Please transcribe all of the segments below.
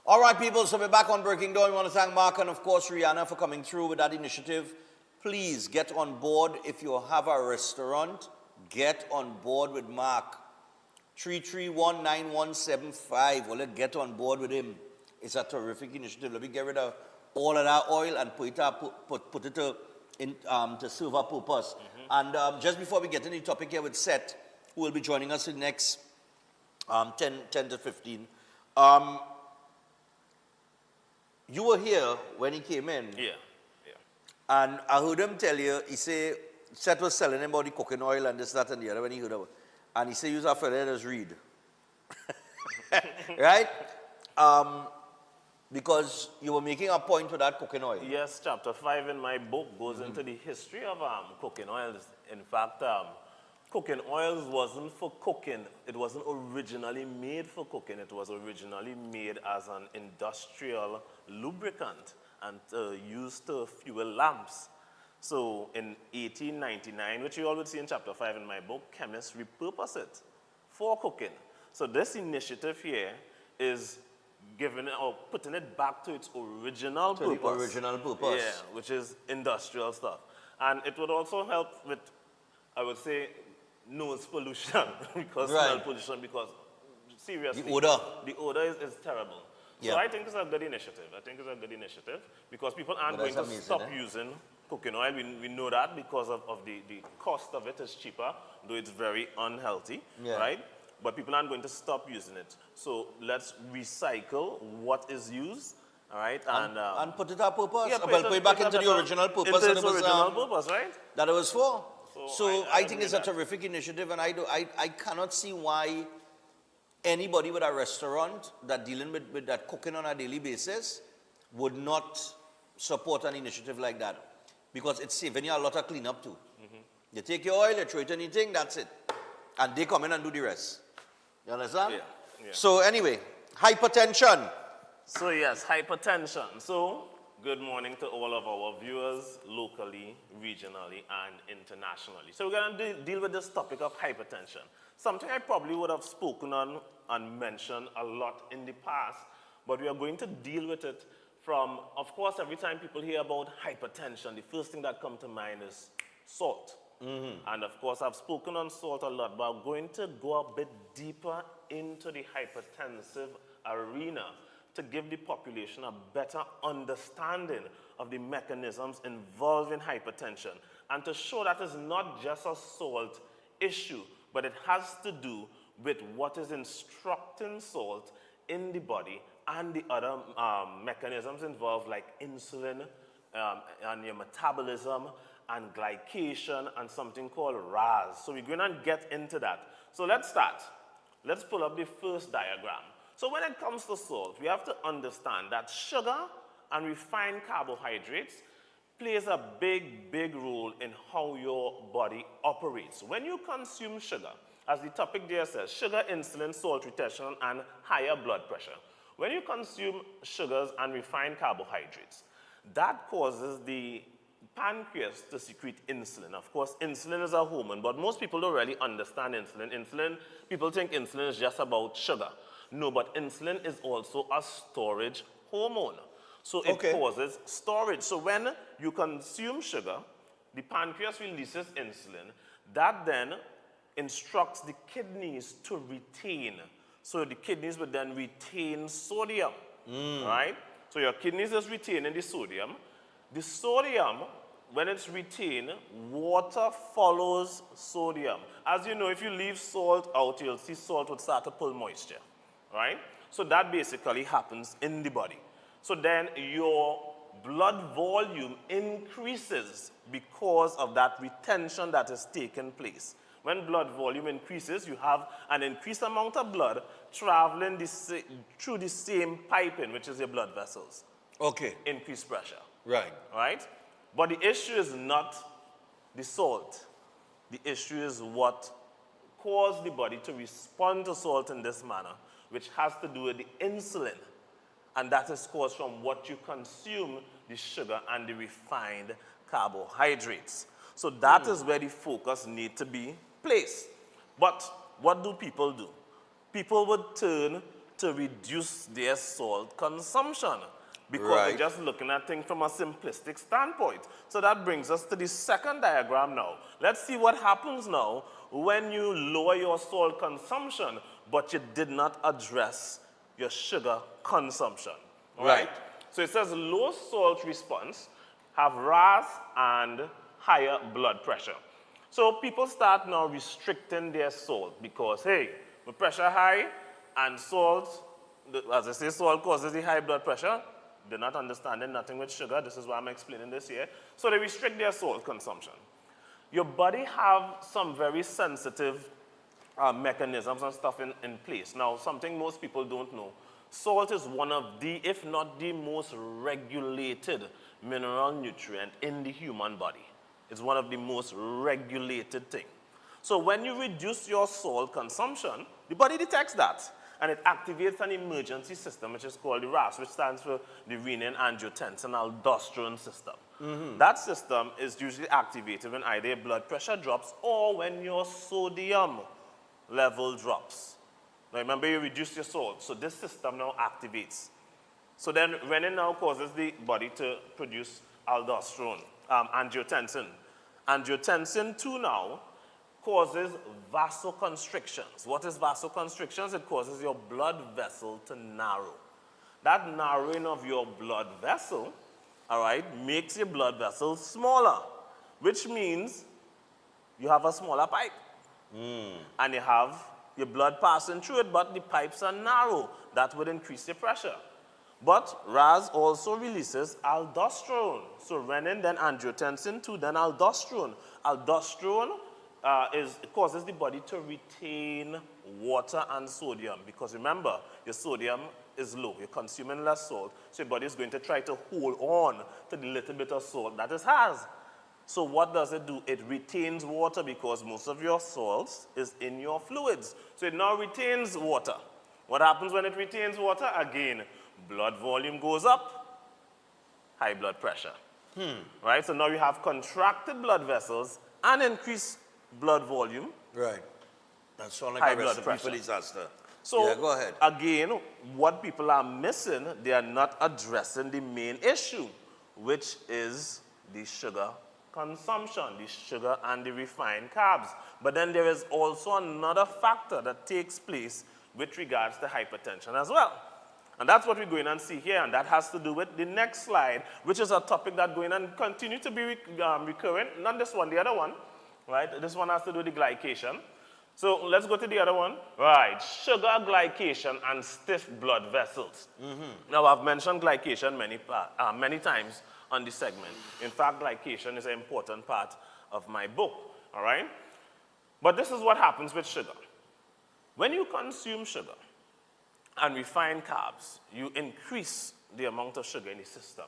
All right, people, so we're back on Breaking Dawn. We want to thank Mark and, of course, Rihanna for coming through with that initiative. Please get on board. If you have a restaurant, get on board with Mark. 3319175. Well, let's get on board with him. It's a terrific initiative. Let me get rid of all of that oil and put it to serve a purpose. And just before we get into the topic here with Seth, who will be joining us in the next 10 to 15. You were here when he came in. Yeah. And I heard him tell you, he said, Seth was selling him about the cooking oil and this, that, and the other when he heard about it. And he said, use a fella just read. Right? Because you were making a point with that cooking oil. Yes, chapter 5 in my book goes into the history of cooking oils. In fact, cooking oils wasn't for cooking. It wasn't originally made for cooking. It was originally made as an industrial lubricant and used to fuel lamps. So in 1899, which you always see in chapter 5 in my book, chemists repurpose it for cooking. So this initiative here is giving it or putting it back to its original purpose. The original purpose. Yeah, which is industrial stuff. And it would also help with, I would say, noise pollution, because smell pollution, because seriously, the odor is terrible. So I think it's a good initiative. Because people aren't going to stop using cooking oil. We know that because of the cost of it is cheaper, though it's very unhealthy, right? But people aren't going to stop using it. So let's recycle what is used, all right? And put it to purpose. Yeah, put it back into the original purpose. Into its original purpose, right? That it was for. So I think it's a that. terrific initiative, and I cannot see why anybody with a restaurant that dealing with that cooking on a daily basis would not support an initiative like that. Because it's saving you a lot of cleanup too. You take your oil, you throw it in anything, that's it. And they come in and do the rest. You understand? Yeah. So anyway, hypertension. So yes, hypertension. So good morning to all of our viewers locally, regionally, and internationally. So we're going to deal with this topic of hypertension. Something I probably would have spoken on and mentioned a lot in the past, but we are going to deal with it from, of course, every time people hear about hypertension, the first thing that comes to mind is salt. And of course, I've spoken on salt a lot, but I'm going to go a bit deeper into the hypertensive arena to give the population a better understanding of the mechanisms involved in hypertension, and to show that it's not just a salt issue, but it has to do with what is instructing salt in the body and the other mechanisms involved, like insulin and your metabolism and glycation and something called RAAS. So we're going to get into that. So let's start. Let's pull up the first diagram. So when it comes to salt, we have to understand that sugar and refined carbohydrates plays a big role in how your body operates. When you consume sugar, as the topic there says, sugar, insulin, salt retention, and higher blood pressure. When you consume sugars and refined carbohydrates, that causes the pancreas to secrete insulin. Of course, insulin is a hormone, but most people don't really understand insulin. People think insulin is just about sugar. No, but insulin is also a storage hormone. So it causes storage. So when you consume sugar, the pancreas releases insulin. That then instructs the kidneys to retain. So the kidneys would then retain sodium, right? So your kidneys is retaining the sodium. The sodium, when it's retained, water follows sodium. As you know, if you leave salt out, you'll see salt would start to pull moisture, right? So that basically happens in the body. So then your blood volume increases because of that retention that is taking place. When blood volume increases, you have an increased amount of blood traveling through the same piping, which is your blood vessels. Okay. Increased pressure. Right. Right? But the issue is not the salt. The issue is what caused the body to respond to salt in this manner, which has to do with the insulin. And that is caused from what you consume, the sugar and the refined carbohydrates. So that is where the focus needs to be placed. But what do? People would turn to reduce their salt consumption because Right. we're just looking at things from a simplistic standpoint. So that brings us to the second diagram now. Let's see what happens now when you lower your salt consumption, but you did not address your sugar consumption. All right? Right. So it says low salt response have RAAS and higher blood pressure. So people start now restricting their salt because, hey, the pressure high and salt, as I say, salt causes the high blood pressure. They're not understanding nothing with sugar. This is why I'm explaining this here. So they restrict their salt consumption. Your body have some very sensitive mechanisms and stuff in place. Now, something most people don't know. Salt is one of the, if not the most regulated mineral nutrient in the human body. It's one of the most regulated things. So when you reduce your salt consumption, the body detects that. And it activates an emergency system, which is called the RAAS, which stands for the renin-angiotensin-aldosterone system. That system is usually activated when either your blood pressure drops or when your sodium level drops. Now remember, you reduce your salt, so this system now activates. So then renin now causes the body to produce aldosterone, angiotensin. Angiotensin 2 now causes vasoconstrictions. What is vasoconstrictions? It causes your blood vessel to narrow. That narrowing of your blood vessel, all right, makes your blood vessel smaller, which means you have a smaller pipe. And you have your blood passing through it, but the pipes are narrow. That would increase your pressure. But RAAS also releases aldosterone. So renin, then angiotensin 2, then aldosterone. Aldosterone it causes the body to retain water and sodium because remember, your sodium is low. You're consuming less salt, so your body is going to try to hold on to the little bit of salt that it has. So what does it do? It retains water because most of your salts is in your fluids. So it now retains water. What happens when it retains water? Again, blood volume goes up, high blood pressure. Right? So now you have contracted blood vessels and increased blood volume. Right. That sounds like High a blood recipe pressure. for disaster. So Yeah, go ahead. again, what people are missing, they are not addressing the main issue, which is the sugar consumption, the sugar and the refined carbs. But then there is also another factor that takes place with regards to hypertension as well. And that's what we're going to see here, and that has to do with the next slide, which is a topic that's going to continue to be recurrent. Not this one, the other one, right? This one has to do with the glycation. So let's go to the other one. Right, sugar, glycation, and stiff blood vessels. Now, I've mentioned glycation many times on this segment. In fact, glycation is an important part of my book, all right? But this is what happens with sugar. When you consume sugar and refined carbs, you increase the amount of sugar in the system.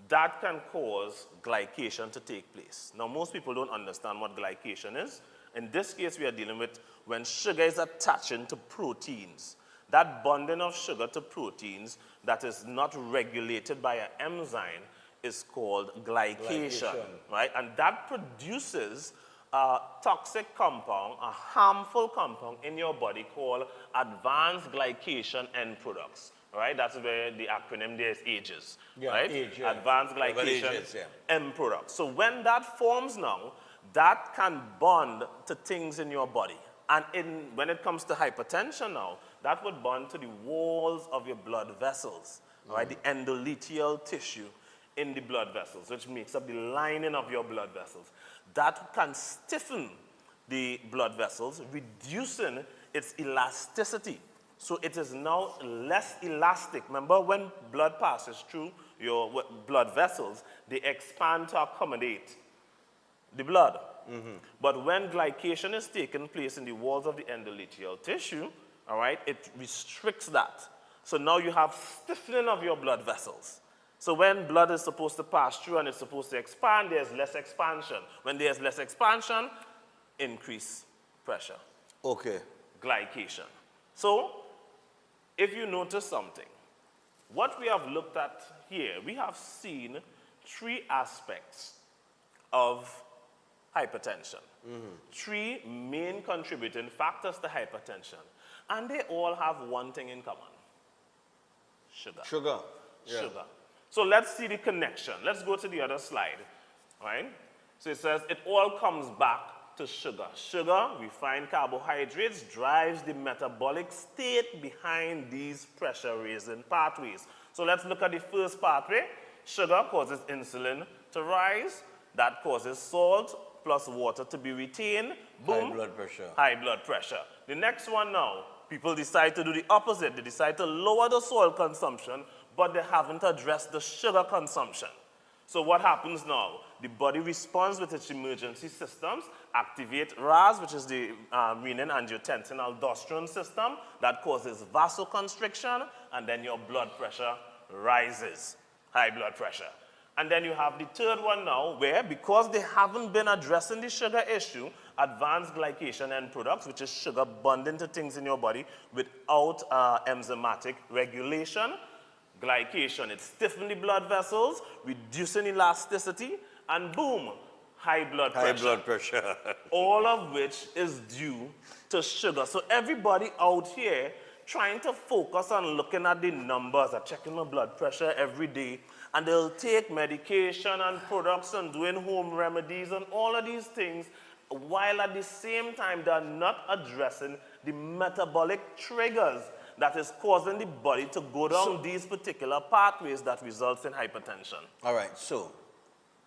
That can cause glycation to take place. Now, most people don't understand what glycation is. In this case, we are dealing with when sugar is attaching to proteins. That bonding of sugar to proteins that is not regulated by an enzyme is called glycation. Right? And that produces a toxic compound, a harmful compound in your body called advanced glycation end products. Right? That's where the acronym there is AGEs. Yeah, right? age, yeah. Advanced Well, glycation AGEs, yeah. end products. So when that forms now, that can bond to things in your body. And when it comes to hypertension now, that would bond to the walls of your blood vessels, right? The endothelial tissue in the blood vessels, which makes up the lining of your blood vessels. That can stiffen the blood vessels, reducing its elasticity. So it is now less elastic. Remember, when blood passes through your blood vessels, they expand to accommodate the blood. But when glycation is taking place in the walls of the endothelial tissue, all right, it restricts that. So now you have stiffening of your blood vessels. So when blood is supposed to pass through and it's supposed to expand, there's less expansion. When there's less expansion, increase pressure. Okay. Glycation. So if you notice something, what we have looked at here, we have seen three aspects of hypertension. Three main contributing factors to hypertension. And they all have one thing in common. Sugar. Sugar. Yeah. Sugar. So let's see the connection. Let's go to the other slide, right? So it says it all comes back to sugar. Sugar, refined carbohydrates, drives the metabolic state behind these pressure-raising pathways. So let's look at the first pathway. Sugar causes insulin to rise. That causes salt plus water to be retained. Boom. High blood pressure. High blood pressure. The next one now, people decide to do the opposite. They decide to lower the salt consumption, but they haven't addressed the sugar consumption. So what happens now? The body responds with its emergency systems, activate RAAS, which is the renin-angiotensin-aldosterone system, that causes vasoconstriction, and then your blood pressure rises, high blood pressure. And then you have the third one now, where because they haven't been addressing the sugar issue, advanced glycation end products, which is sugar bonding to things in your body without enzymatic regulation, glycation, it stiffens the blood vessels, reducing elasticity, and boom, high blood pressure. High blood pressure. All of which is due to sugar. So everybody out here trying to focus on looking at the numbers, are checking my blood pressure every day, and they'll take medication and products and doing home remedies and all of these things, while at the same time they're not addressing the metabolic triggers that is causing the body to go down these particular pathways that results in hypertension. All right, so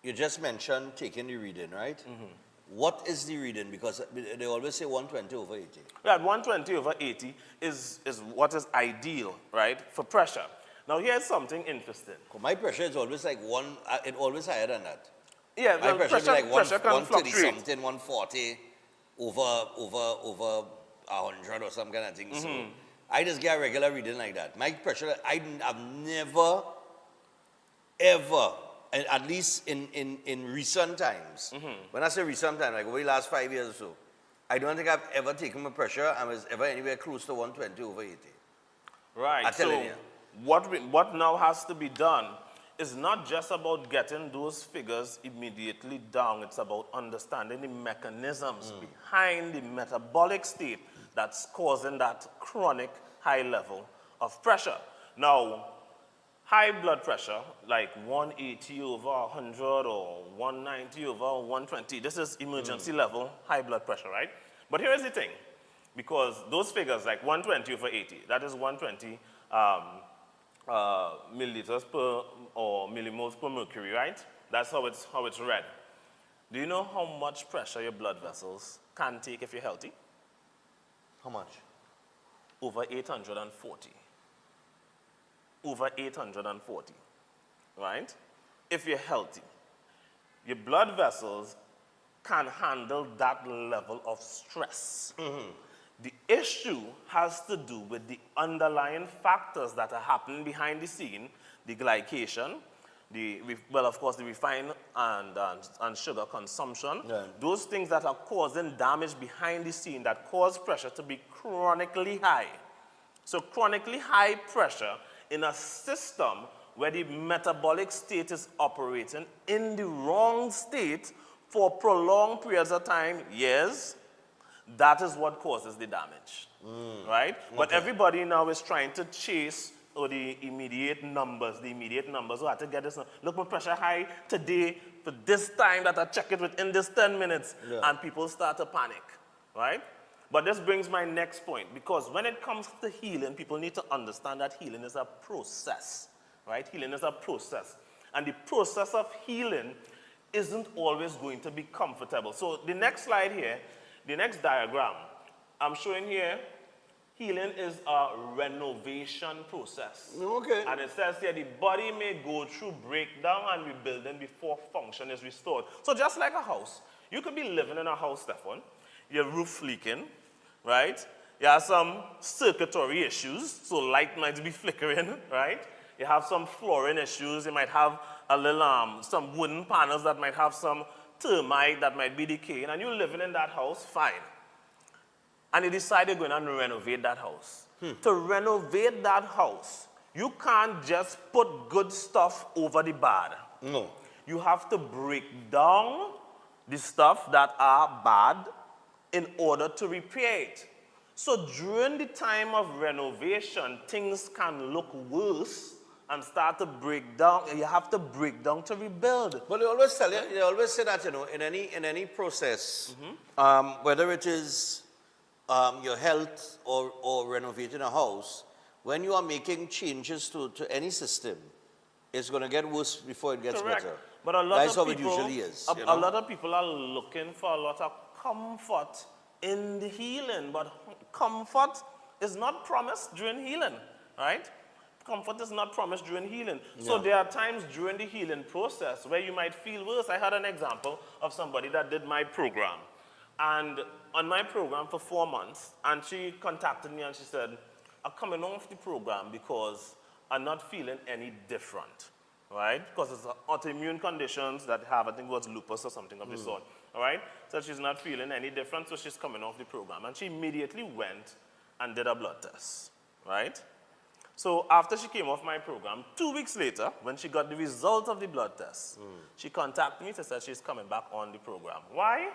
you just mentioned taking the reading, right? Mm-hmm. What is the reading? Because they always say 120 over 80. Yeah, 120 over 80 is what is ideal, right, for pressure. Now here's something interesting. My pressure is always like it's always higher than that. Yeah, my pressure be like pressure can 130 fluctuate. something, 140 over 100 or some kind of thing. Mm-hmm. So I just get a regular reading like that. My pressure, I've never, ever, and at least in recent times, when I say recent time, like over the last 5 years or so, I don't think I've ever taken my pressure and was ever anywhere close to 120 over 80. Right, I'm telling you. What now has to be done is not just about getting those figures immediately down, it's about understanding the mechanisms behind the metabolic state that's causing that chronic high level of pressure. Now, high blood pressure, like 180 over 100 or 190 over 120, this is emergency level high blood pressure, right? But here is the thing, because those figures, like 120 over 80, that is 120 milliliters per, or millimoles per mercury, right? That's how it's read. Do you know how much pressure your blood vessels can take if you're healthy? How much? Over 840. Over 840, right? If you're healthy, your blood vessels can handle that level of stress. Mm-hmm. The issue has to do with the underlying factors that are happening behind the scene, the glycation, of course, the refined and sugar consumption, those things that are causing damage behind the scene that cause pressure to be chronically high. So chronically high pressure in a system where the metabolic state is operating in the wrong state for prolonged periods of time, years, that is what causes the damage, right? Okay. But everybody now is trying to chase the immediate numbers. Oh, I have to get this. Look, my pressure high today for this time that I check it within this 10 minutes. Yeah. And people start to panic, right? But this brings my next point, because when it comes to healing, people need to understand that healing is a process, right? Healing is a process. And the process of healing isn't always going to be comfortable. So the next slide here, the next diagram, I'm showing here, healing is a renovation process. Okay. And it says here, the body may go through breakdown and rebuilding before function is restored. So just like a house, you could be living in a house, Stefan, your roof leaking, right? You have some circuitry issues, so light might be flickering, right? You have some flooring issues, you might have a little, some wooden panels that might have some termite that might be decaying, and you're living in that house, fine. And you decide you're going to renovate that house. To renovate that house, you can't just put good stuff over the bad. No. You have to break down the stuff that are bad in order to repair it. So during the time of renovation, things can look worse and start to break down. You have to break down to rebuild. Well, they always tell you, they always say that, in any process, whether it is your health or renovating a house, when you are making changes to any system, it's going to get worse before it gets Correct. better. But a lot That's of how people, it usually is. a lot of people are looking for a lot of comfort in the healing, but comfort is not promised during healing, right? Comfort is not promised during healing. So there are times during the healing process where you might feel worse. I had an example of somebody that did my program. And on my program for 4 months, and she contacted me and she said, I'm coming off the program because I'm not feeling any different, right? Because it's autoimmune conditions that have, I think it was lupus or something of the sort, all right? So she's not feeling any different, so she's coming off the program. And she immediately went and did a blood test, right? So after she came off my program, 2 weeks later, when she got the result of the blood test, she contacted me to say she's coming back on the program. Why?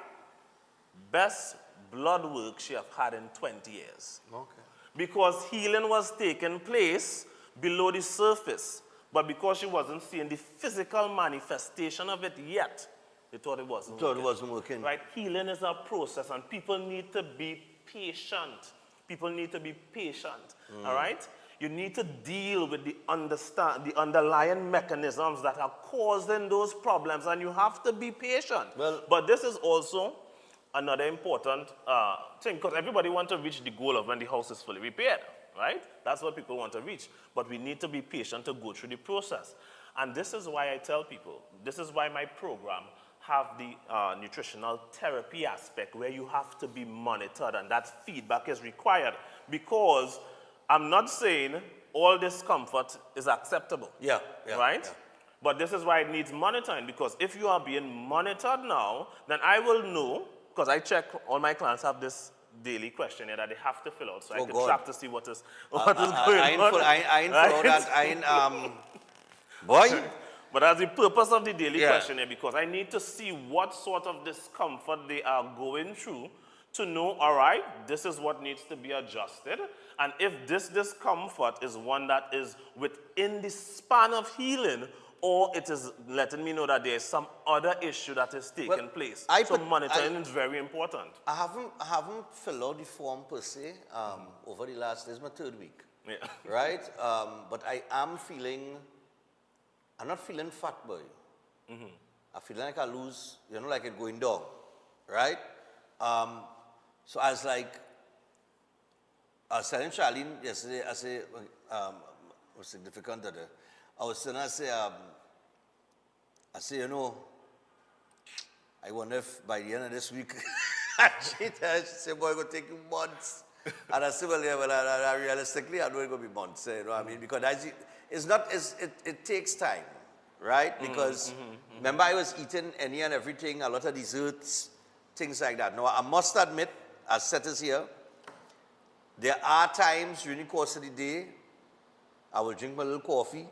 Best blood work she have had in 20 years. Okay. Because healing was taking place below the surface, but because she wasn't seeing the physical manifestation of it yet, they thought it wasn't working. It wasn't working. Right? Healing is a process, and people need to be patient. People need to be patient, all right? You need to deal with the underlying mechanisms that are causing those problems, and you have to be patient. Well, but this is also another important thing, because everybody wants to reach the goal of when the house is fully repaired, right? That's what people want to reach. But we need to be patient to go through the process. And this is why I tell people, this is why my program have the nutritional therapy aspect where you have to be monitored and that feedback is required, because I'm not saying all discomfort is acceptable, right? Yeah. But this is why it needs monitoring, because if you are being monitored now, then I will know, because I check, all my clients have this daily questionnaire that they have to fill out, so I can track to see what is going on. I ain't follow that. I ain't, boy. But that's the purpose of the daily questionnaire, because I need to see what sort of discomfort they are going through to know, all right, this is what needs to be adjusted. And if this discomfort is one that is within the span of healing, or it is letting me know that there is some other issue that is taking place. So monitoring is very important. I haven't filled out the form per se over the last, this is my 3rd week. Yeah. Right? But I am feeling, I'm not feeling fat, boy. I feel like I lose, like it going down. Right? So I was like, I was telling Charlene yesterday, I say, was significant that I was telling her, I say, I wonder if by the end of this week, she said, boy, it's going to take you months. And I said, well, realistically, I know it's going to be months, you know what I mean? Because it takes time, right? Because remember, I was eating any and everything, a lot of desserts, things like that. Now, I must admit, as setters here, there are times during the course of the day, I will drink my little coffee,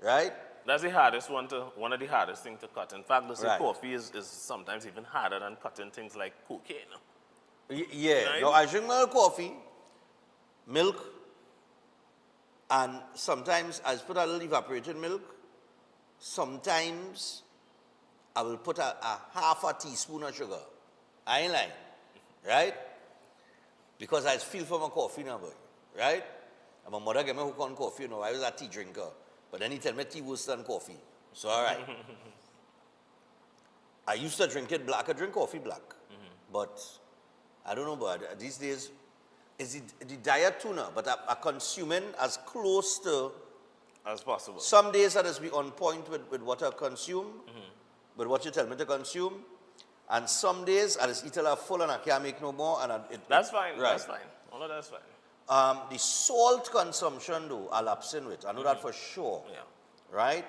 right? That's the hardest one of the hardest things to cut. In fact, coffee is sometimes even harder than cutting things like cocaine. Yeah, right? No, I drink my little coffee, milk, and sometimes I put a little evaporated milk. Sometimes I will put a half a teaspoon of sugar. I ain't lying, right? Because I feel for my coffee now, boy, right? And my mother gave me hook on coffee, I was a tea drinker. But then he tell me tea worse than coffee. So, all right. I used to drink it black. I drink coffee black. But I don't know, but these days, it's the diet too now. But I'm consuming as close to as possible. Some days I just be on point with what I consume, with what you tell me to consume. And some days I just eat a lot full and I can't make no more. And that's fine. Right. That's fine. All of that's fine. The salt consumption, though, I'll abstain with. I know that for sure. Yeah. Right?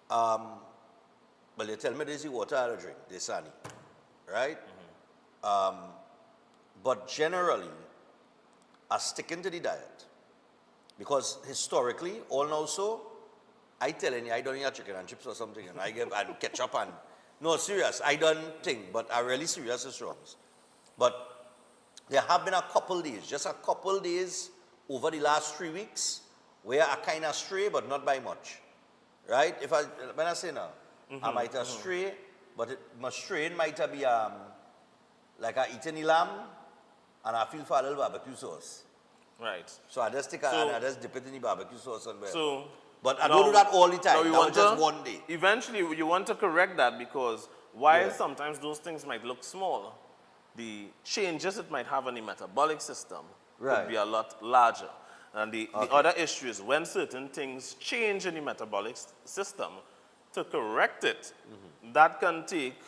But they tell me there's the water I drink, the sunny. Right? But generally, I stick into the diet. Because historically, all now so, I tell you, I don't eat chicken and chips or something, and I give and ketchup and... No, serious, I don't think, but I really serious as wrongs. But There have been a couple days, just a couple days over the last 3 weeks, where I kind of stray, but not by much. Right? When I say now, I might have stray, but my straying might be like I eating the lamb, and I feel for a little barbecue sauce. Right. So I just take and I just dip it in the barbecue sauce and bread. So, but I don't do that all the time. you That was just one day. Eventually, you want to correct that because while sometimes those things might look small, the changes it might have on the metabolic system could be a lot larger. And the other issue is when certain things change in the metabolic system, to correct it, that can take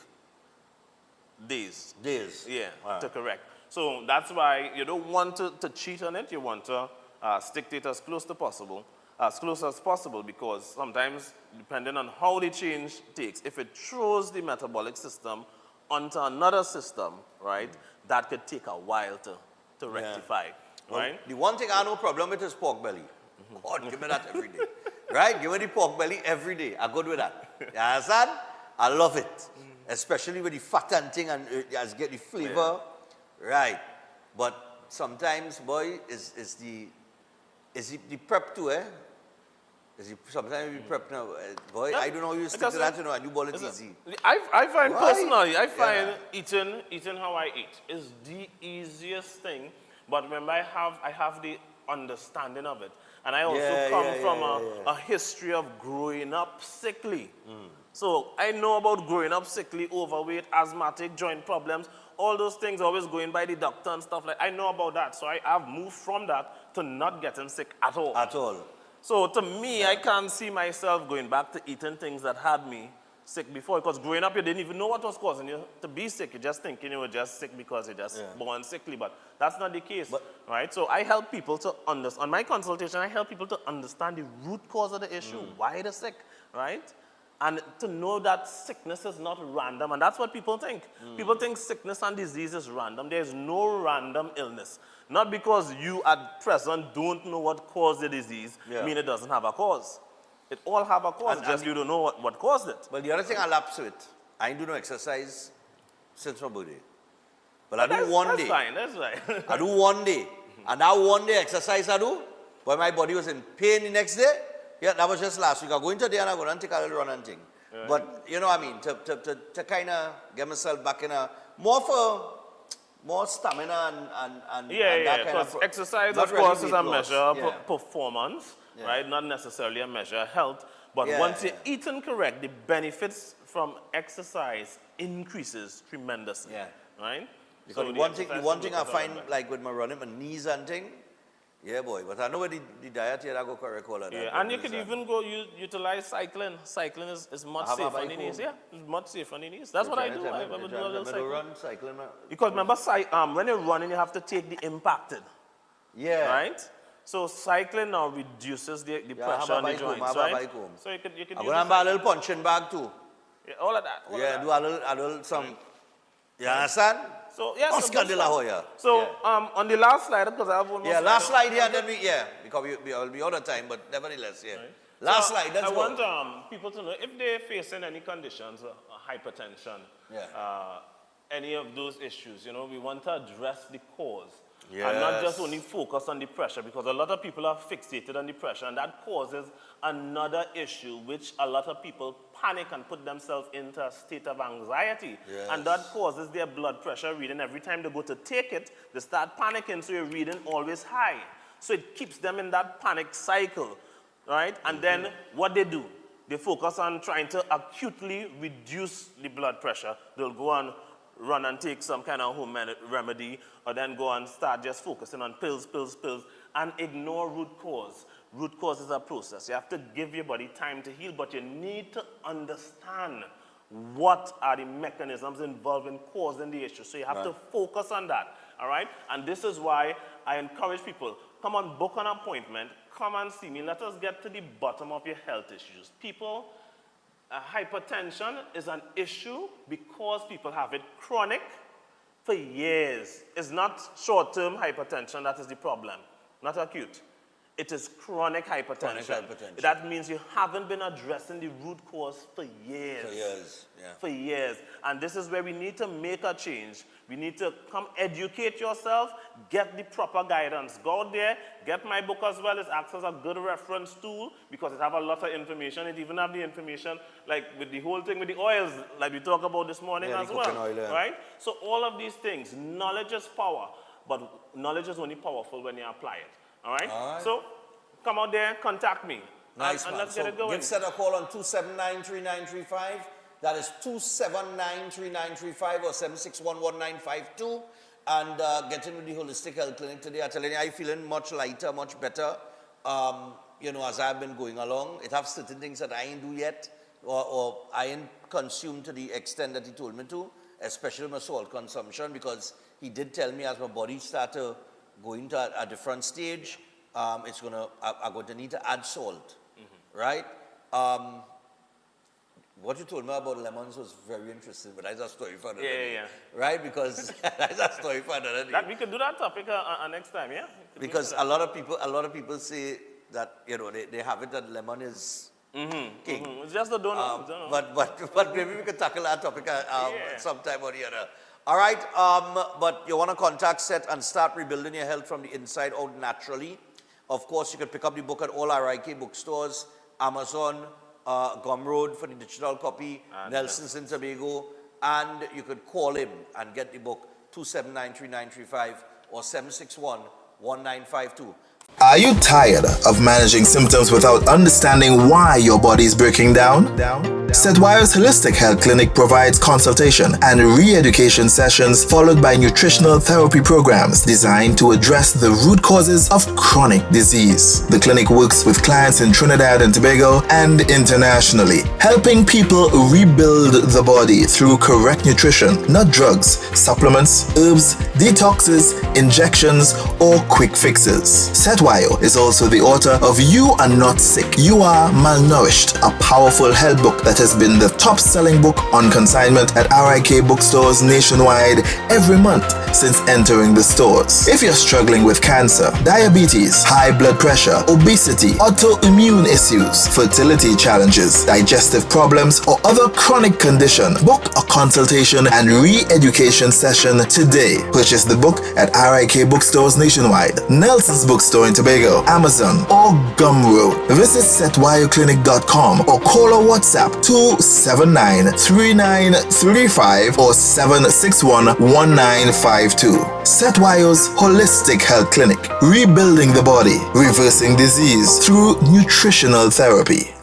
days. Days. Yeah, to correct. So that's why you don't want to cheat on it. You want to stick to it as close as possible, because sometimes, depending on how the change takes, if it throws the metabolic system onto another system, right, that could take a while to rectify, right? Well, the one thing I have no problem with is pork belly. God, give me that every day. Right? Give me the pork belly every day. I'm good with that. You understand? I love it. Especially with the fat and thing, and just get the flavor. Right. But sometimes, boy, is the prep too, eh? Sometimes we prep now. Boy, I don't know how you stick to that, you know, and you ball it easy. I find personally, eating how I eat is the easiest thing. But remember, I have the understanding of it. And I also come from a history of growing up sickly. So I know about growing up sickly, overweight, asthmatic, joint problems, all those things, always going by the doctor and stuff like that. I know about that. So I've moved from that to not getting sick at all. At all. So to me, I can't see myself going back to eating things that had me sick before. Because growing up, you didn't even know what was causing you to be sick. You're just thinking you were just sick because you're just born sickly. But that's not the case, right? So I help people to understand. On my consultation, I help people to understand the root cause of the issue, why they're sick, right? And to know that sickness is not random. And that's what people think. People think sickness and disease is random. There's no random illness. Not because you at present don't know what caused the disease, mean it doesn't have a cause. It all have a cause, just you don't know what caused it. Well, the other thing I lapse with, I ain't do no exercise since my birthday. But I do one day. That's fine. I do one day. And that one day exercise I do, but my body was in pain the next day. Yeah, that was just last week. I go into today and I go and take a little run and thing. Right. But, you know what I mean, to kind of get myself back in a, more stamina and that kind of... exercise, of course, is a measure of performance, right? Not necessarily a measure of health. But once you're eating correct, the benefits from exercise increases tremendously, right? Because so the one thing I find, like with my running, my knees and thing, yeah, boy. But I know where the diet here, I go correct all of that. Yeah, and you could even go utilize cycling. Cycling is much safer on the knees. Yeah, it's much safer on the knees. That's what I do. I would do a little cycling. Because remember, when you're running, you have to take the impacted. Yeah. Right? So cycling now reduces the pressure on the joints, right? So you could I'm going to buy a little punching bag too. Yeah, all of that. Do a little some. You understand? So yes, Oscar de la Hoya. So on the last slide, because I have one more slide. Last slide here, then because we will be out of time, but nevertheless, Right. Last slide, let's go. I want people to know if they're facing any conditions, hypertension, any of those issues, you know, we want to address the cause. Yes. And not just only focus on the pressure, because a lot of people are fixated on the pressure, and that causes another issue, which a lot of people panic and put themselves into a state of anxiety. Yes. And that causes their blood pressure reading. Every time they go to take it, they start panicking, so your reading always high. So it keeps them in that panic cycle, right? And then what they do, they focus on trying to acutely reduce the blood pressure. They'll go on run and take some kind of home remedy, or then go and start just focusing on pills, and ignore root cause. Root cause is a process. You have to give your body time to heal, but you need to understand what are the mechanisms involved in causing the issue. So you have to focus on that, all right? And this is why I encourage people, come on, book an appointment, come and see me. Let us get to the bottom of your health issues. People, hypertension is an issue because people have it chronic for years. It's not short-term hypertension that is the problem, not acute. It is chronic hypertension. Chronic hypertension. That means you haven't been addressing the root cause for years. For years, yeah. For years. And this is where we need to make a change. We need to come educate yourself, get the proper guidance. Go out there, get my book as well. It acts as a good reference tool because it have a lot of information. It even have the information like with the whole thing with the oils like we talked about this morning Yeah, as the well. cooking oil, yeah. Right? So all of these things, knowledge is power, but knowledge is only powerful when you apply it. All right? So come out there, contact me. Nice, and man. let's get it going. Give Seth a call on 279-3935. That is 279-3935 or 761-1952. And get in with the Holistic Health Clinic today. I'm telling you, I'm feeling much lighter, much better. You know, as I've been going along, it have certain things that I ain't do yet, or I ain't consumed to the extent that he told me to, especially my salt consumption, because he did tell me as my body start to go into a different stage, I'm going to need to add salt, right? What you told me about lemons was very interesting, but that's a story for another day. Yeah. Right? Because that's a story for another day. We could do that topic next time, yeah? Because a lot of people say that, you know, they have it that lemon is king. It's just a donut. But maybe we could tackle that topic sometime or the other. All right, but you want to contact Seth and start rebuilding your health from the inside out naturally. Of course, you can pick up the book at all RIK bookstores, Amazon, Gumroad for the digital copy, Nelson's in Tobago, and you could call him and get the book 279-3935 or 761-1952. Are you tired of managing symptoms without understanding why your body is breaking down? Setwire's Holistic Health Clinic provides consultation and re-education sessions followed by nutritional therapy programs designed to address the root causes of chronic disease. The clinic works with clients in Trinidad and Tobago and internationally, helping people rebuild the body through correct nutrition, not drugs, supplements, herbs, detoxes, injections, or quick fixes. Setwire is also the author of You Are Not Sick, You Are Malnourished, a powerful health book that has been the top-selling book on consignment at RIK bookstores nationwide every month since entering the stores. If you're struggling with cancer, diabetes, high blood pressure, obesity, autoimmune issues, fertility challenges, digestive problems, or other chronic condition, book a consultation and re-education session today. Purchase the book at RIK bookstores nationwide, Nelson's bookstore in Tobago, Amazon, or Gumroad. Visit setwireclinic.com or call or WhatsApp 279-3935 or 761-1952. Setwire's Holistic Health Clinic, rebuilding the body, reversing disease through nutritional therapy.